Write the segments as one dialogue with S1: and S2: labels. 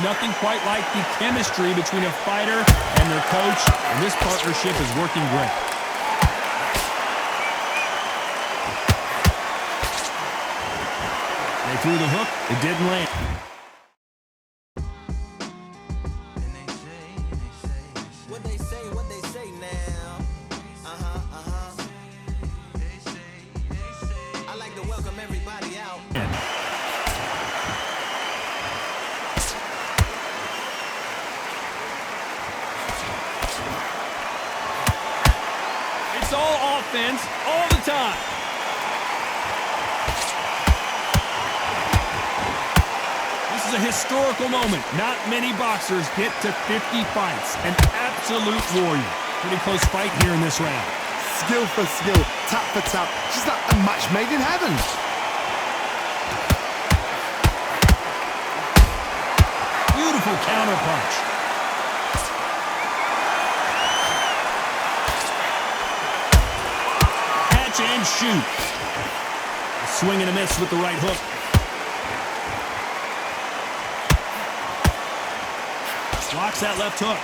S1: nothing quite like the chemistry between a fighter and their coach, and this partnership is working great. They threw the hook. It didn't land. It's all offense all the time. This is a historical moment. Not many boxers get to 50 fights. An absolute warrior. Pretty close fight here in this round.
S2: Skill for skill, tap for tap. She's like a match made in heaven.
S1: Beautiful counter punch. Catch and shoot. A swing and a miss with the right hook. Blocks that left hook.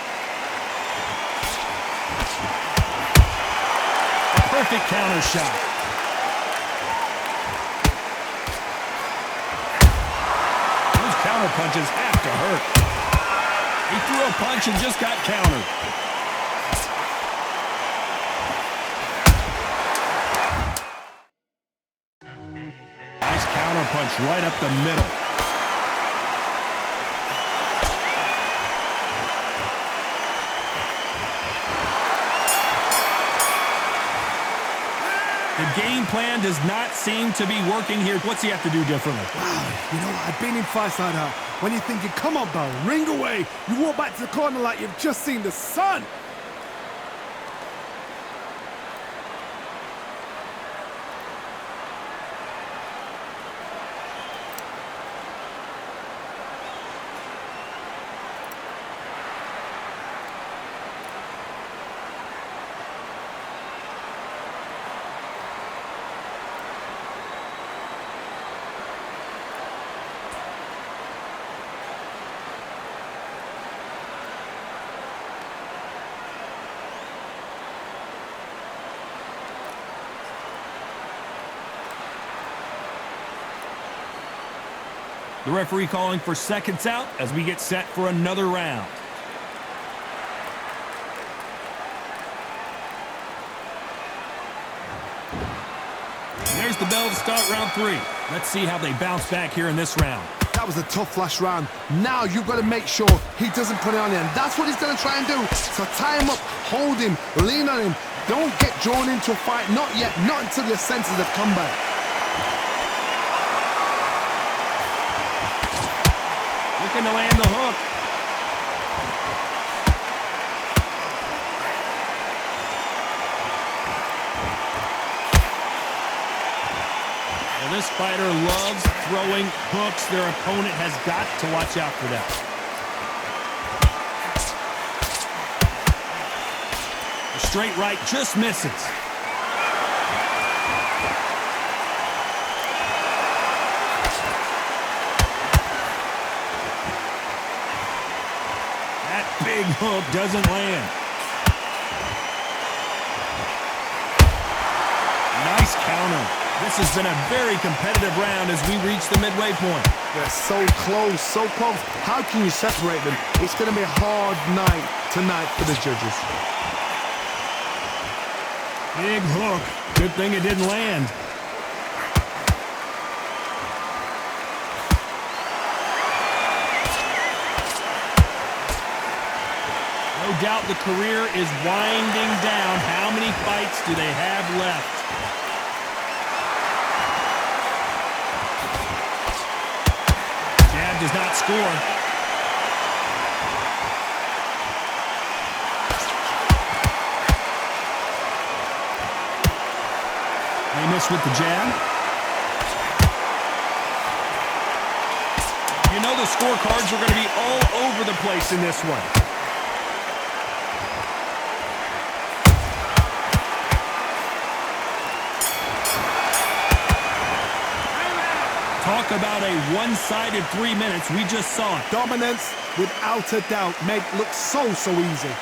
S1: A perfect counter shot. Those counter punches have to hurt. He threw a punch and just got countered. Nice counter punch right up the middle. The game plan does not seem to be working here. What's he have to do differently?
S2: Wow, you know, I've been in fights like that. When you're thinking, come on, bro, ring away. You walk back to the corner like you've just seen the sun.
S1: The referee calling for seconds out as we get set for another round. There's the bell to start round 3. Let's see how they bounce back here in this round.
S2: That was a tough last round. Now you've got to make sure he doesn't put it on you, and that's what he's going to try and do. So tie him up, hold him, lean on him. Don't get drawn into a fight. Not yet. Not until your senses have come back.
S1: Looking to land the hook. Well, this fighter loves throwing hooks. Their opponent has got to watch out for that. The straight right just misses. Big hook doesn't land. Nice counter. This has been a very competitive round as we reach the midway point.
S2: They're so close, so close. How can you separate them? It's going to be a hard night tonight for the judges.
S1: Big hook. Good thing it didn't land. No doubt the career is winding down. How many fights do they have left? Jab does not score. They miss with the jab. You know the scorecards are going to be all over the place in this one. Talk about a one-sided 3 minutes. We just saw it.
S2: Dominance, without a doubt, made it look so easy.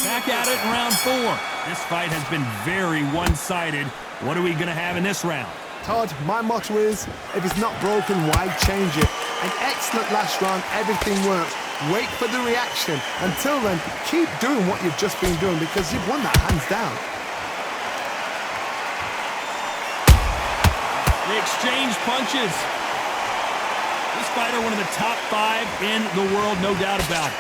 S1: Back at it in round 4. This fight has been very one-sided. What are we going to have in this round?
S2: Todd, my motto is, if it's not broken, why change it? An excellent last round, everything works. Wait for the reaction. Until then, keep doing what you've just been doing because you've won that hands down.
S1: They exchange punches. This fighter, one of the top 5 in the world, no doubt about it.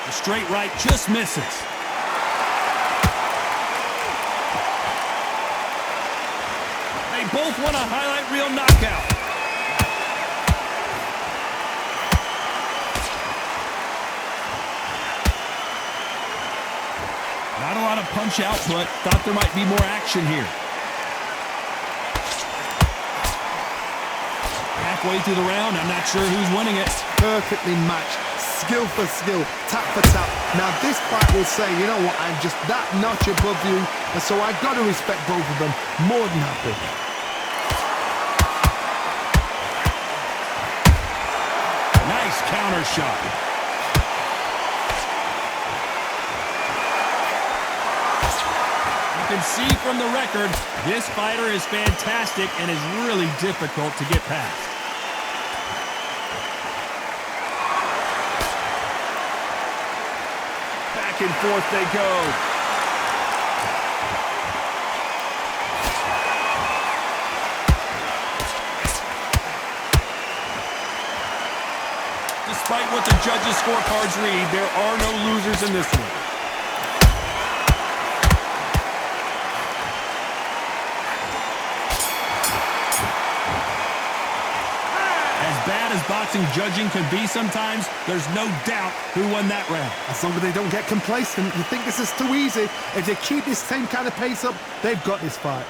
S1: The straight right just misses. They both want a highlight reel knockout. Not a lot of punch output. Thought there might be more action here. Halfway through the round, I'm not sure who's winning it.
S2: Perfectly matched. Skill for skill, tap for tap. Now this fight will say, you know what, I'm just that notch above you, and so I've got to respect both of them. More than happy.
S1: Nice counter shot. You can see from the record, this fighter is fantastic and is really difficult to get past. Back and forth they go. Despite what the judges' scorecards read, there are no losers in this one. As bad as boxing judging can be sometimes, there's no doubt who won that round.
S2: As long as they don't get complacent, you think this is too easy. If they keep this same kind of pace up, they've got this fight.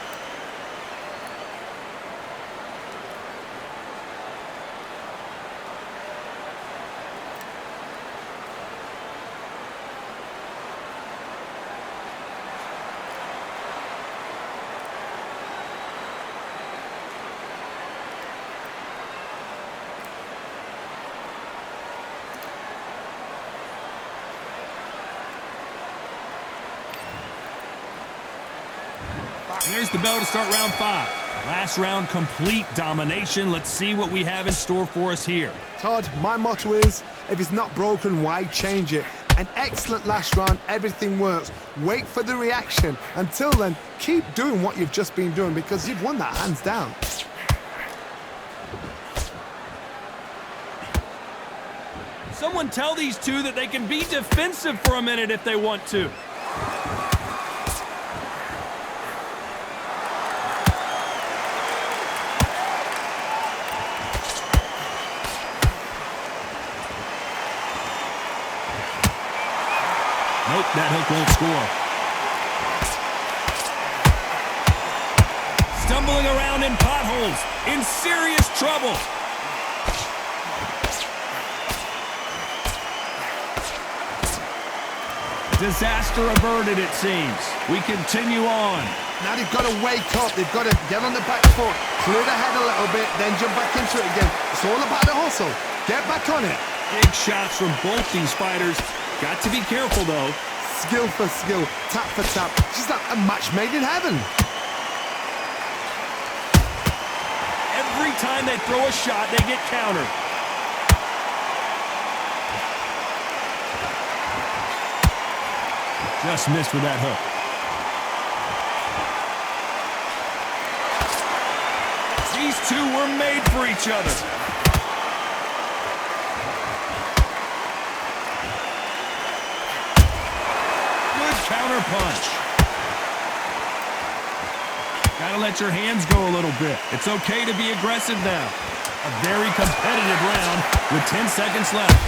S1: There's the bell to start round 5. Last round, complete domination. Let's see what we have in store for us here.
S2: Todd, my motto is, if it's not broken, why change it? An excellent last round, everything works. Wait for the reaction. Until then, keep doing what you've just been doing because you've won that hands down.
S1: Someone tell these two that they can be defensive for a minute if they want to. Nope, that hook won't score. Stumbling around in potholes, in serious trouble. Disaster averted, it seems. We continue on.
S2: Now they've got to wake up. They've got to get on the back foot, clear the head a little bit, then jump back into it again. It's all about the hustle. Get back on it.
S1: Big shots from both these fighters. Got to be careful, though.
S2: Skill for skill, tap for tap. Just like a match made in heaven.
S1: Every time they throw a shot, they get countered. Just missed with that hook. These two were made for each other. counter punch. Gotta let your hands go a little bit. It's okay to be aggressive now. A very competitive round with 10 seconds left.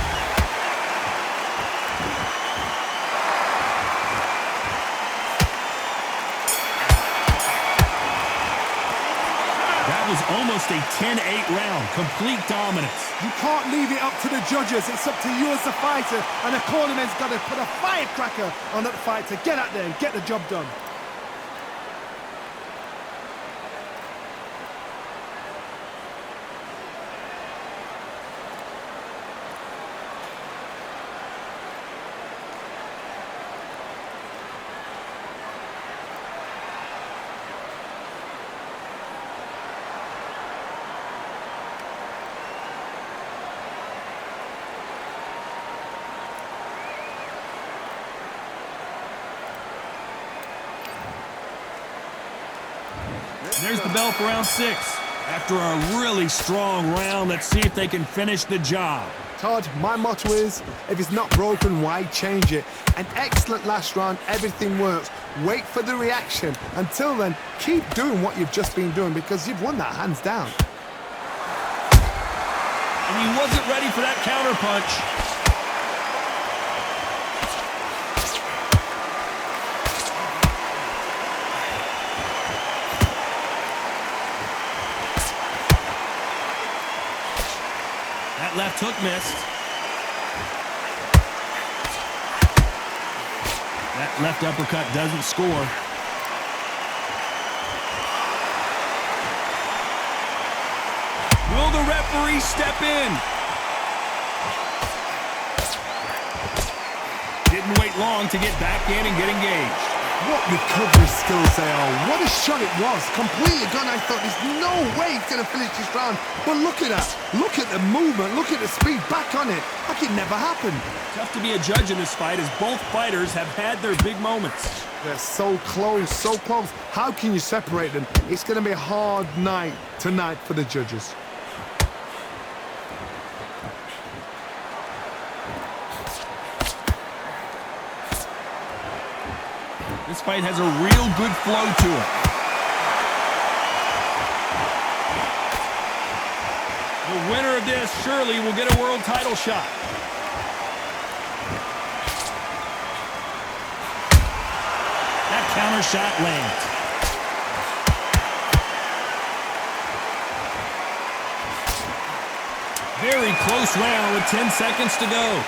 S1: That was almost a 10-8 round. Complete dominance.
S2: You can't leave it up to the judges. It's up to you as the fighter, and the cornerman's got to put a firecracker on that fight to get out there and get the job done.
S1: There's the bell for round 6. After a really strong round, let's see if they can finish the job.
S2: Todd, my motto is, if it's not broken, why change it? An excellent last round, everything works. Wait for the reaction. Until then, keep doing what you've just been doing because you've won that hands down.
S1: And he wasn't ready for that counter punch. That left hook missed. That left uppercut doesn't score. Will the referee step in? Didn't wait long to get back in and get engaged.
S2: What recovery skills they are. What a shot it was. Completely gone. I thought there's no way he's going to finish this round. But look at that. Look at the movement. Look at the speed. Back on it. Like it never happened.
S1: Tough to be a judge in this fight as both fighters have had their big moments.
S2: They're so close, so close. How can you separate them? It's going to be a hard night tonight for the judges.
S1: This fight has a real good flow to it. The winner of this surely will get a world title shot. That counter shot lands. Very close round with 10 seconds to go.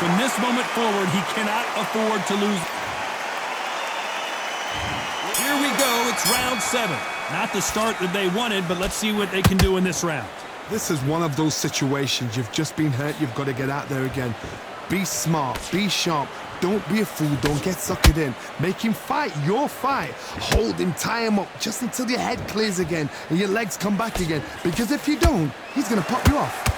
S1: From this moment forward, he cannot afford to lose. Here we go, it's round 7. Not the start that they wanted, but let's see what they can do in this round.
S2: This is one of those situations. You've just been hurt, you've got to get out there again. Be smart, be sharp. Don't be a fool, don't get suckered in. Make him fight your fight. Hold him, tie him up, just until your head clears again and your legs come back again. Because if you don't, he's going to pop you off.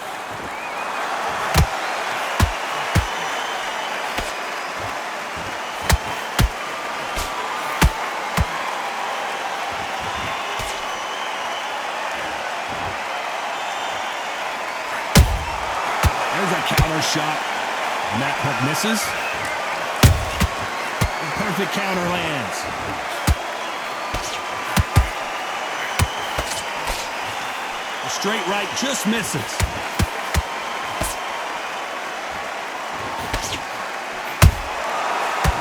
S1: There's a counter shot. And that hook misses. The perfect counter lands. The straight right just misses.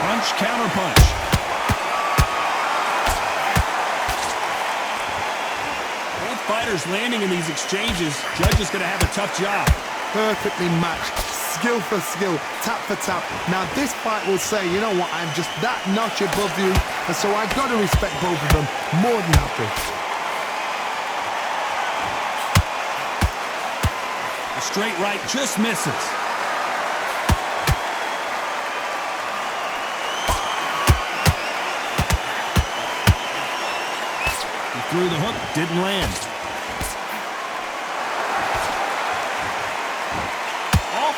S1: Punch, counter punch. Both fighters landing in these exchanges. Judge is going to have a tough job.
S2: Perfectly matched, skill for skill, tap for tap. Now this fight will say, you know what, I'm just that notch above you, and so I've got to respect both of them. More than happy.
S1: The straight right just misses. He threw the hook, didn't land.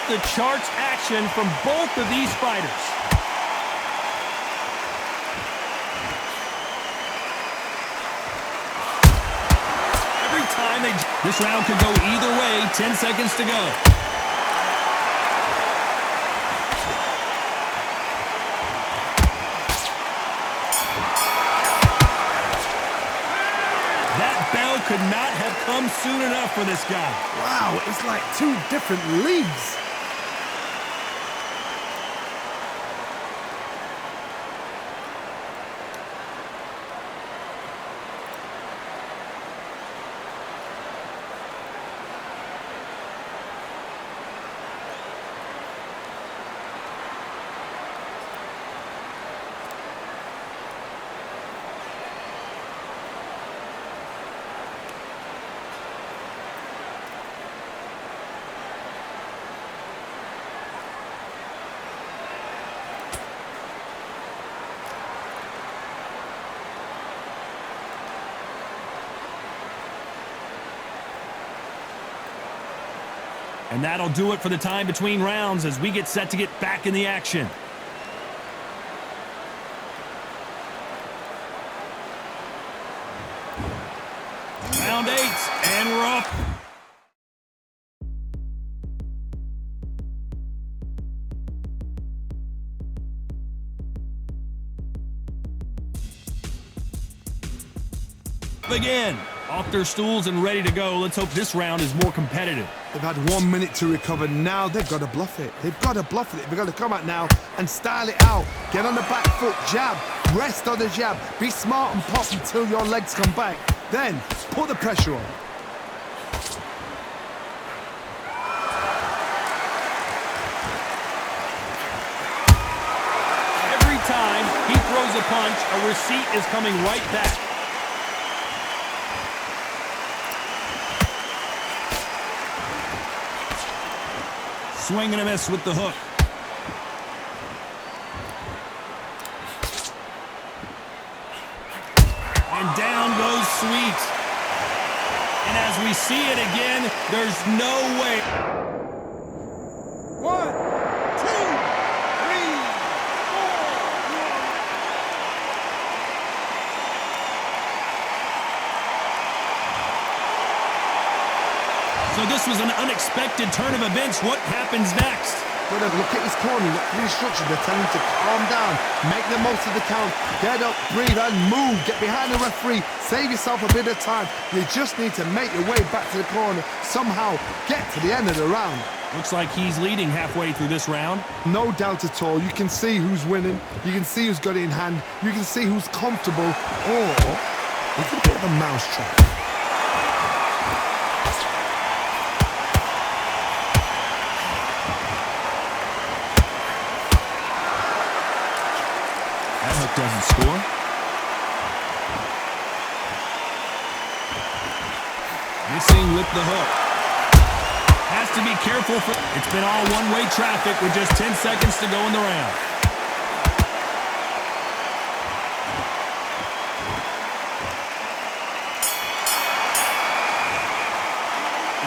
S1: The charts action from both of these fighters. This round could go either way. 10 seconds to go. That bell could not have come soon enough for this guy.
S2: Wow, it's like two different leagues.
S1: And that'll do it for the time between rounds as we get set to get back in the action. Round 8, and we're off. Again, off their stools and ready to go. Let's hope this round is more competitive.
S2: They've had 1 minute to recover. Now they've got to bluff it. They've got to bluff it. They've got to come out now and style it out. Get on the back foot, jab, rest on the jab. Be smart and pop until your legs come back. Then put the pressure on.
S1: Every time he throws a punch, a receipt is coming right back. Swing and a miss with the hook. And down goes Sweet. And as we see it again, there's no way.
S2: 1, 2, 3, 4.
S1: So this was an unexpected turn of events. What happens next?
S2: Brother, look at his corner. Look at the instructions. They're telling him to calm down. Make the most of the count. Get up, breathe, and move. Get behind the referee. Save yourself a bit of time. You just need to make your way back to the corner. Somehow get to the end of the round.
S1: Looks like he's leading halfway through this round.
S2: No doubt at all. You can see who's winning. You can see who's got it in hand. You can see who's comfortable. Or it's a bit of a mousetrap.
S1: Doesn't score. Missing with the hook. Has to be careful for. It's been all one-way traffic with just 10 seconds to go in the round.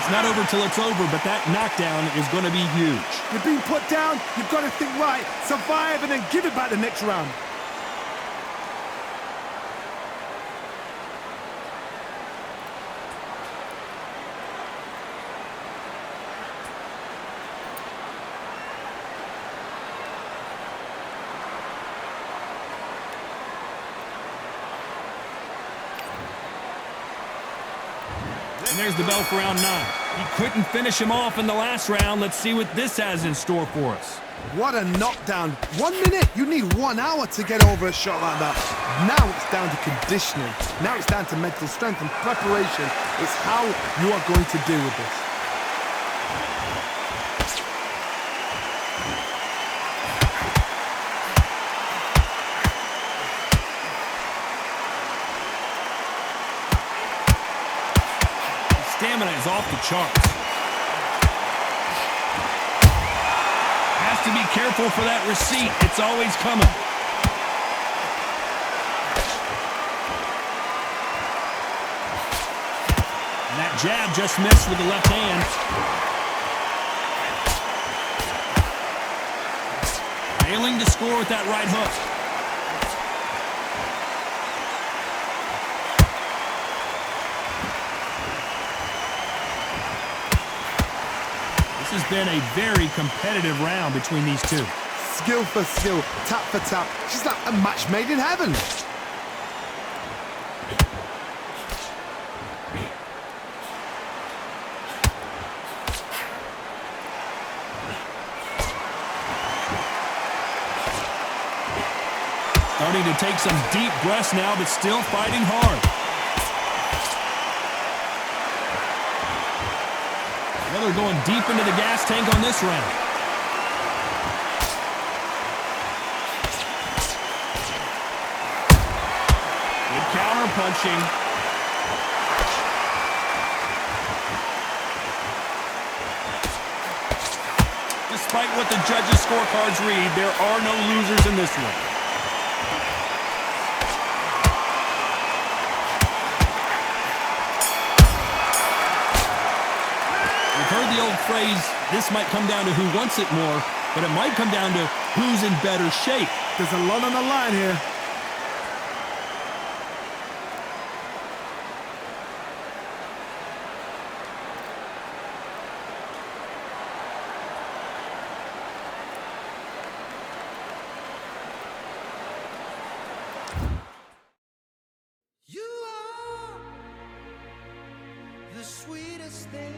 S1: It's not over till it's over, but that knockdown is going to be huge.
S2: You're being put down. You've got to think right, survive, and then give it back the next round.
S1: And there's the bell for round 9. He couldn't finish him off in the last round. Let's see what this has in store for us.
S2: What a knockdown. 1 minute. You need 1 hour to get over a shot like that. Now it's down to conditioning. Now it's down to mental strength and preparation. It's how you are going to deal with this.
S1: Stamina is off the charts. Has to be careful for that receipt. It's always coming. And that jab just missed with the left hand. Failing to score with that right hook. This has been a very competitive round between these two.
S2: Skill for skill, tap for tap. She's like a match made in heaven.
S1: Starting to take some deep breaths now, but still fighting hard. Well, they're going deep into the gas tank on this round. Good counter punching. Despite what the judges' scorecards read, there are no losers in this one. Heard the old phrase, this might come down to who wants it more, but it might come down to who's in better shape.
S2: There's a lot on the line here.
S3: You are the sweetest thing.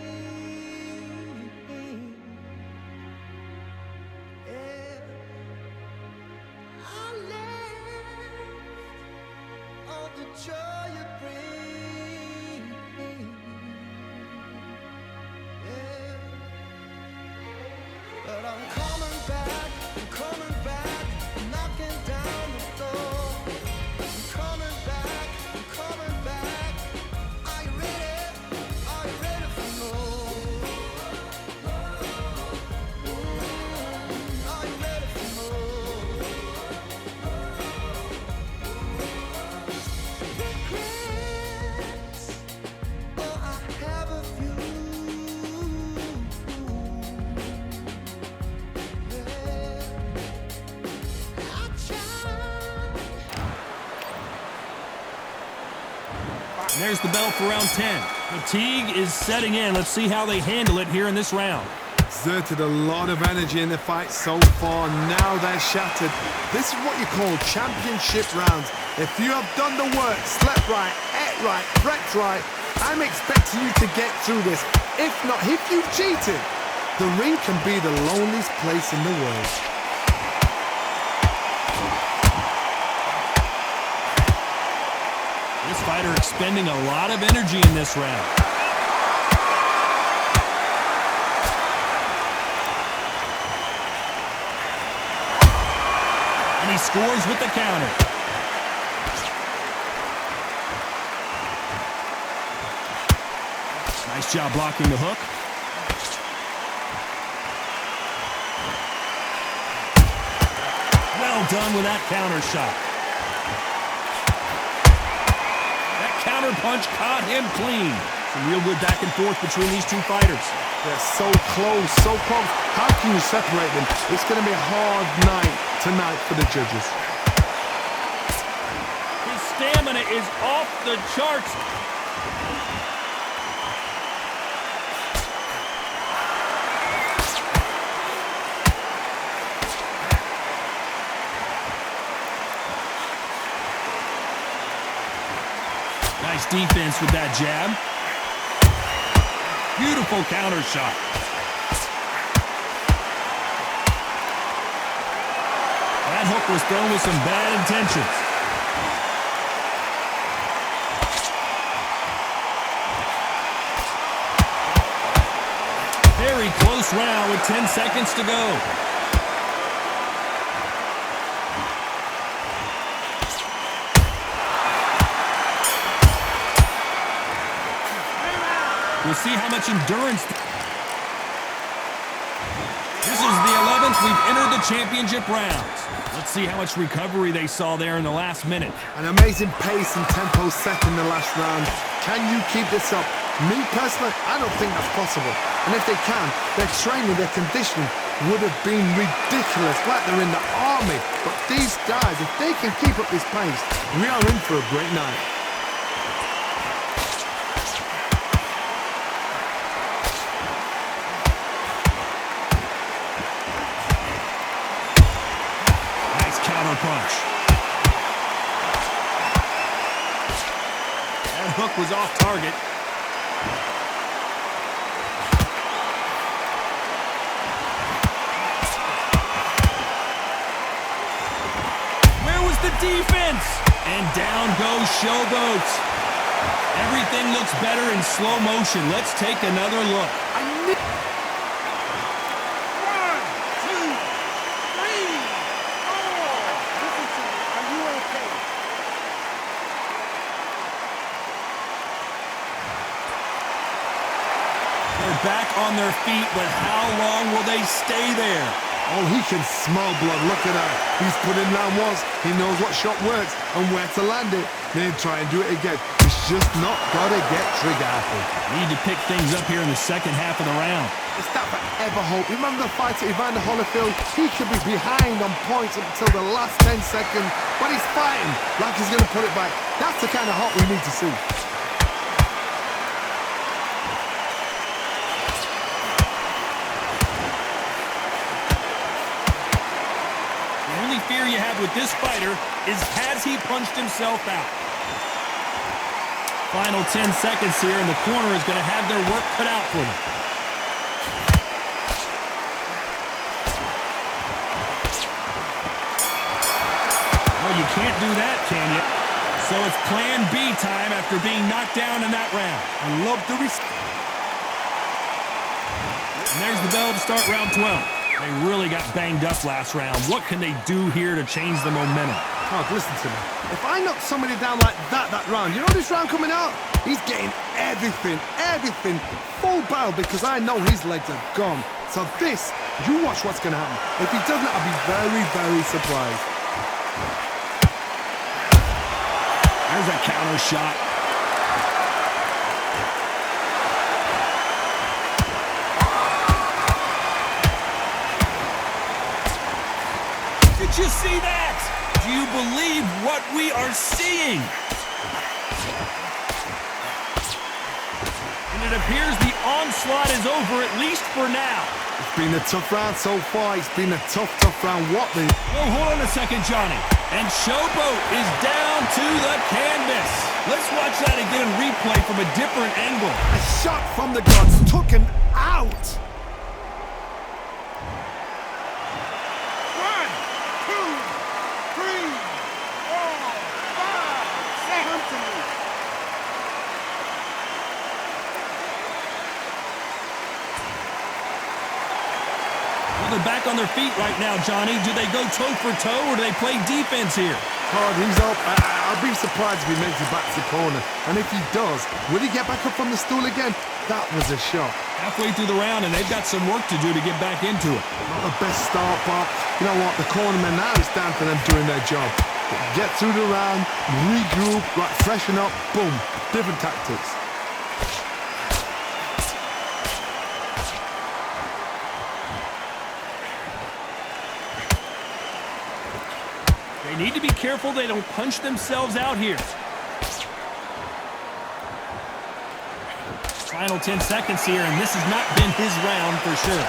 S3: Joy you bring, yeah. But I'm coming back, knocking down the door. I'm coming back. Are you ready for more? Are you ready for more?
S1: There's the bell for round 10. Fatigue is setting in. Let's see how they handle it here in this round.
S2: Exerted a lot of energy in the fight so far. Now they're shattered. This is what you call championship rounds. If you have done the work, slept right, ate right, prepped right, I'm expecting you to get through this. If not, if you've cheated, the ring can be the loneliest place in the world.
S1: This fighter expending a lot of energy in this round. And he scores with the counter. Nice job blocking the hook. Well done with that counter shot. Counter punch caught him clean. Some real good back and forth between these two fighters.
S2: They're so close, so close. How can you separate them? It's going to be a hard night tonight for the judges.
S1: His stamina is off the charts. Nice defense with that jab. Beautiful counter shot. That hook was thrown with some bad intentions. Very close round with 10 seconds to go. We'll see how much endurance. This is the 11th. We've entered the championship rounds. Let's see how much recovery they saw there in the last minute.
S2: An amazing pace and tempo set in the last round. Can you keep this up? Me personally, I don't think that's possible. And if they can, their training, their conditioning would have been ridiculous, like they're in the army. But these guys, if they can keep up this pace, we are in for a great night.
S1: block was off target. Where was the defense? And down goes Showboat. Everything looks better in slow motion. Let's take another look. They're back on their feet, but how long will they stay there?
S2: Oh, he can smell blood. Look at that. He's put in round once. He knows what shot works and where to land it. Then try and do it again. He's just not got to get trigger happy.
S1: Need to pick things up here in the second half of the round.
S2: It's that forever hope. Remember the fight at Evander Holyfield? He could be behind on points until the last 10 seconds, but he's fighting like he's going to put it back. That's the kind of hope we need to see.
S1: The only fear you have with this fighter is has he punched himself out? Final 10 seconds here, and the corner is going to have their work cut out for them. Well, you can't do that, can you? So it's plan B time after being knocked down in that round.
S2: I love the risk.
S1: And there's the bell to start round 12. They really got banged up last round. What can they do here to change the momentum?
S2: Oh, listen to me. If I knock somebody down like that round, you know this round coming out? He's getting everything, full barrel because I know his legs are gone. So this, you watch what's going to happen. If he doesn't, I'll be very, very surprised.
S1: There's a counter shot. Did you see that? Do you believe what we are seeing? And it appears the onslaught is over, at least for now.
S2: It's been a tough round so far. It's been a tough round. What the...
S1: Oh, hold on a second, Johnny. And Showboat is down to the canvas. Let's watch that again in replay from a different angle.
S2: A shot from the gods took him out.
S3: 1, 2, 3, 4, 5, 7.
S1: Well, they're back on their feet right now, Johnny. Do they go toe for toe or do they play defense here?
S2: Hard, he's up. I'll be surprised if he makes it back to the corner. And if he does, will he get back up from the stool again? That was a shot.
S1: Halfway through the round, and they've got some work to do to get back into it.
S2: Not the best start, but you know what? The cornermen now, it's down to them doing their job. Get through the round, regroup, right, freshen up, boom. Different tactics.
S1: They need to be careful they don't punch themselves out here. Final 10 seconds here, and this has not been his round for sure.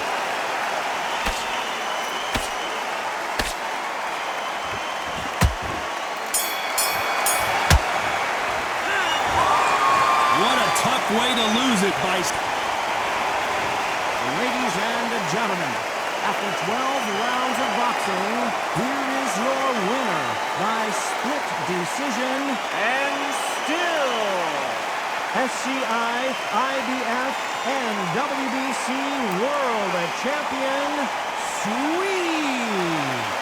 S1: What a tough way to lose it, Bison.
S4: Ladies and gentlemen, after 12 rounds of boxing, here is your winner by split decision and still SCI, IBF, and WBC World Champion, Sweet.